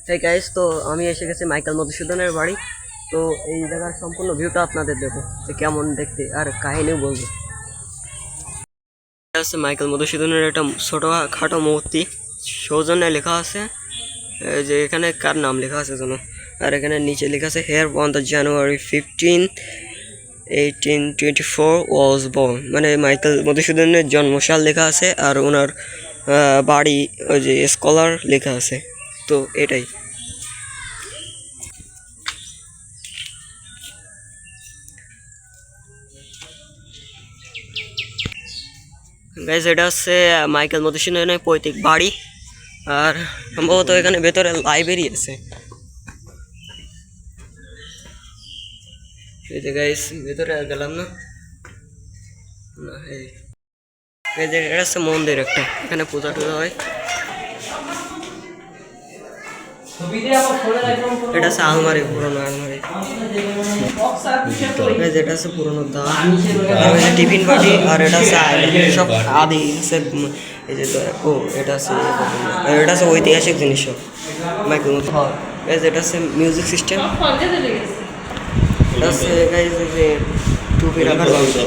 সেই গাইস, তো আমি এসে গেছি মাইকেল মধুসূদনের বাড়ি। তো এই জায়গার সম্পূর্ণ ভিউটা আপনাদের দেবো যে কেমন দেখতে, আর কাহিনীও বলবো। এটা হচ্ছে মাইকেল মধুসূদনের একটা ছোটো খাটো মূর্তি, সৌজন্যে লেখা আছে যে এখানে কার নাম লেখা আছে যেন, আর এখানে নিচে লেখা আছে here on the January 15, 1824 was born, মানে মাইকেল মধুসূদনের জন্মসাল লেখা আছে, আর ওনার বাড়ি ওই যে স্কলার লেখা আছে। তো এটাই গাইজ, এটা হচ্ছে মাইকেল মধুসূদনের পৈতৃক বাড়ি, আর সম্ভবত এখানে ভেতরে লাইব্রেরি আছে। এই যে গাইজ, ভেতরে আর গেলাম না। এই যে এটা হচ্ছে মন্দির একটা, এখানে পূজা টুজা হয়। এটা হচ্ছে আলমারি, পুরোনো আলমারি। এটা হচ্ছে পুরোনো দা, টিফিন বাটি, আর এটা হচ্ছে সব আদি আছে। এই যে এটা হচ্ছে ঐতিহাসিক জিনিস সব মাইকেল মতো। এটা হচ্ছে মিউজিক সিস্টেম। এটা হচ্ছে যে টুপি রাখার ব্যবস্থা।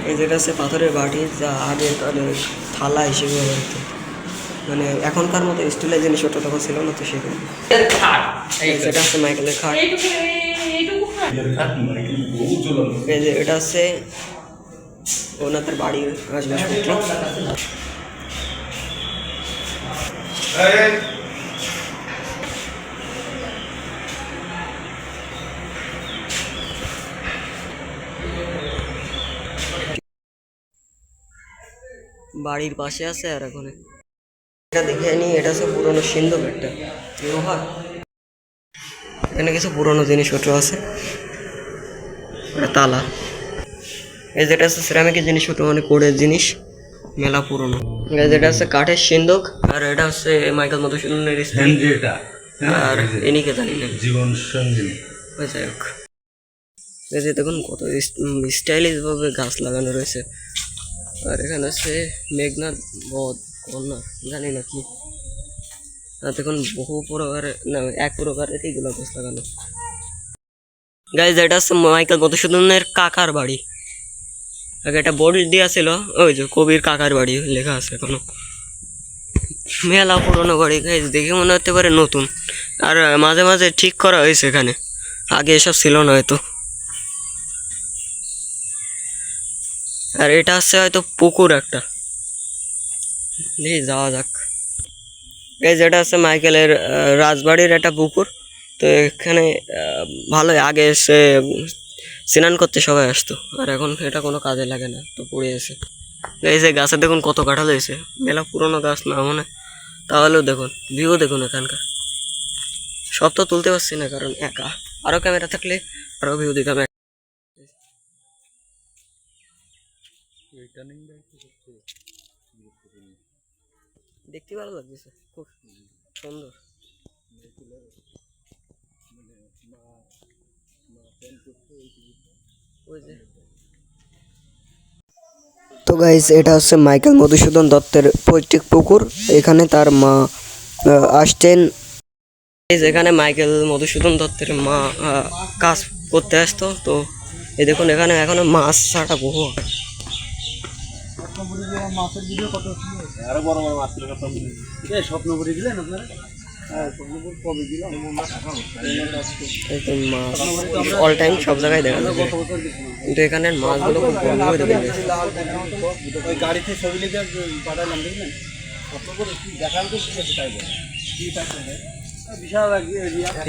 এই যেটা হচ্ছে পাথরের বাটি, যা আগে থালা হিসেবে ব্যবহৃত, মানে এখনকার মতো স্টিলের জিনিস ওটা তখন ছিল না, তো সেখানে। সেটা হচ্ছে মাইকেলের খাট। এই যে এটা হচ্ছে ওনাদের বাড়ির আসবাবপত্র। বাড়ির পাশে আছে, আর এখন এটা দেখে নি, এটা হচ্ছে পুরোনো সিন্ধুক একটা লোহার। এখানে কিছু পুরোনো জিনিসপত্র আছে, তালা। এই যেটা হচ্ছে সিরামিকের জিনিসপত্র, মানে কোড়ের জিনিস, মেলা পুরোনো। যেটা হচ্ছে কাঠের সিন্ধুক, আর এটা হচ্ছে মাইকেল মধুসূদনের স্ত্রী, আর এনিকে জানি না, জীবন সঙ্গিনী। যাই হোক, এই যে দেখুন কত স্টাইলিশ ভাবে গাছ লাগানো রয়েছে। আর এখানে আছে মেঘনাথ বধ কন্যা, জানি না কি। আর দেখুন বহু প্রকারের না, এক প্রকারের এইগুলো গাছ লাগানো। গাইজ, এটা হচ্ছে মাইকেল মধুসূদনের কাকার বাড়ি। আগে একটা বোর্ড দেওয়া ছিল, ওই যে কবির কাকার বাড়ি লেখা আছে এখনো। মেলা পুরোনো বাড়ি গাইজ, দেখে মনে হতে পারে নতুন, আর মাঝে মাঝে ঠিক করা হয়েছে এখানে, আগে এসব ছিল না হয়তো। আর এটা হচ্ছে হয়তো পুকুর একটা, দেখি যাওয়া যাক। এই যেটা আছে মাইকেলের রাজবাড়ির একটা পুকুর। তো এখানে ভালোই, আগে এসে স্নান করতে সবাই আসতো, আর এখন এটা কোনো কাজে লাগে না, তো পড়ে আছে। এই যে গাছে দেখুন কত কাঁঠাল হয়েছে, মেলা পুরোনো গাছ না মনে, তাহলেও দেখুন ভিউ দেখুন এখানকার। সব তো তুলতে পারছি না, কারণ একা, আরো ক্যামেরা থাকলে আরো ভিউ দিতাম। দেখতে ভালো লাগছে, খুব সুন্দর। তো গাইস, এটা হচ্ছে মাইকেল মধুসূদন দত্তের পৈতৃক পুকুর। এখানে তার মা আসতেন। এখানে মাইকেল মধুসূদন দত্তের মা কাজ করতে আসতো। তো এই দেখুন, এখানে এখনো মাছ ছাড়া বহু। অল টাইম সব জায়গায় দেখা যায়, কিন্তু এখানের মাছগুলো খুব বড় হয়ে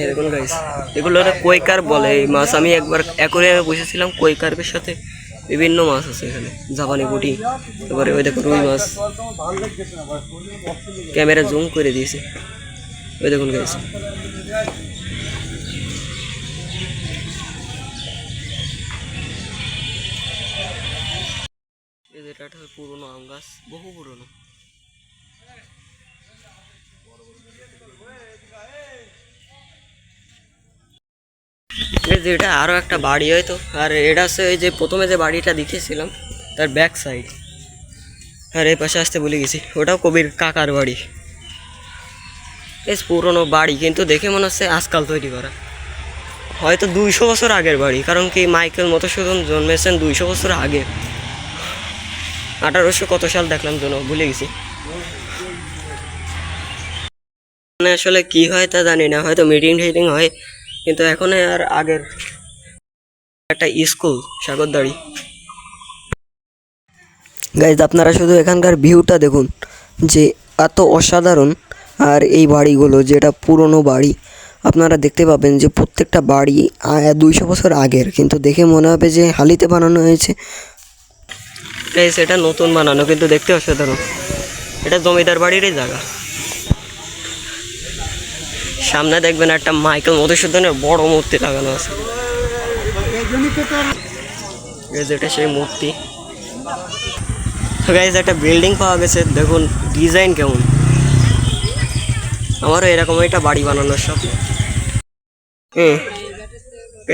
দেখুন গাইস, এগুলো কৈকার বলে এই মাছ। আমি একবার অ্যাকোরিয়ামে বসেছিলাম, কৈকারের সাথে বিভিন্ন মাছ আছে এখানে, জাপানি পুঁটি, এবারে ওই দেখুন রুই মাছ। ক্যামেরা জুম করে দিয়েছে, ওই দেখুন গাইস। এটা পুরোনো আম গাছ, বহু পুরোনো। এটা আরো একটা বাড়ি হয়তো, আর এটা হচ্ছে ওই যে প্রথমে যে বাড়িটা দেখেছিলাম তার ব্যাক সাইড। আর এই পাশে আসতে ভুলে গেছি, ওটাও কবির কাকার বাড়ি। বেশ পুরনো বাড়ি, কিন্তু দেখে মনে হচ্ছে আজকাল তৈরি করা, হয়তো 200 বছর আগের বাড়ি। কারণ কি মাইকেল মধুসূদন জন্মেছেন 200 বছর আগে, 1800 কত সাল দেখলাম যেন ভুলে গেছি। মানে আসলে কি হয় তা জানি না, হয়তো মিটিং টিটিং হয়, কিন্তু এখন আর আগের একটা স্কুল সাগরদাড়ি। গাইজ আপনারা শুধু এখানকার ভিউটা দেখুন যে এত অসাধারণ। আর এই বাড়িগুলো যেটা পুরনো বাড়ি, আপনারা দেখতে পাবেন যে প্রত্যেকটা বাড়ি 200 বছর আগের, কিন্তু দেখে মনে হবে যে হালিতে বানানো হয়েছে। এটা নতুন বানানো, কিন্তু দেখতে অসাধারণ। এটা জমিদার বাড়িরই জায়গা। সামনে দেখবেন একটা মাইকেল মধুসূদনের বড় মূর্তি লাগানো আছে, যেটা সেই মূর্তি। গাইজ একটা বিল্ডিং পাওয়া গেছে, দেখুন ডিজাইন কেমন। আমারও এরকম একটা বাড়ি বানানোর স্বপ্ন।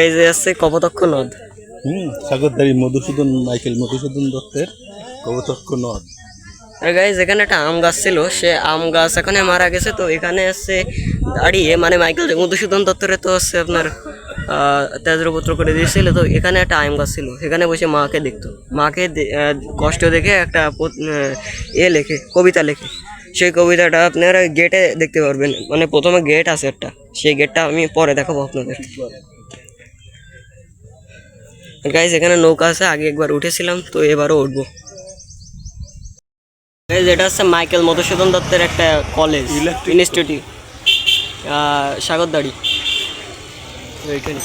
এই যে আছে কপোতাক্ষ নদ। সাগরদাড়ি মাইকেল মধুসূদন দত্তের কপোতাক্ষ নদ। আর গাইজ এখানে একটা আম গাছ ছিল, সে আম গাছ এখানে মারা গেছে, তো এখানে আসছে দাঁড়িয়ে, মানে মাইকেল মধুসূদন দত্তরে তো হচ্ছে আপনার তেজপুত্র করে দিয়েছিল, তো এখানে একটা আম গাছ ছিল, সেখানে বসে মাকে দেখতো, মাকে কষ্ট দেখে একটা লেখে, কবিতা লেখে। সেই কবিতাটা আপনারা গেটে দেখতে পারবেন, মানে প্রথমে গেট আছে একটা, সেই গেটটা আমি পরে দেখাবো আপনাদের। গাইজ এখানে নৌকা আছে, আগে একবার উঠেছিলাম, তো এবারও উঠবো। এটা হচ্ছে মাইকেল মধুসূদন দত্তের একটা কলেজ, ইনস্টিটিউট, সাগরদাড়ি, এইখানে।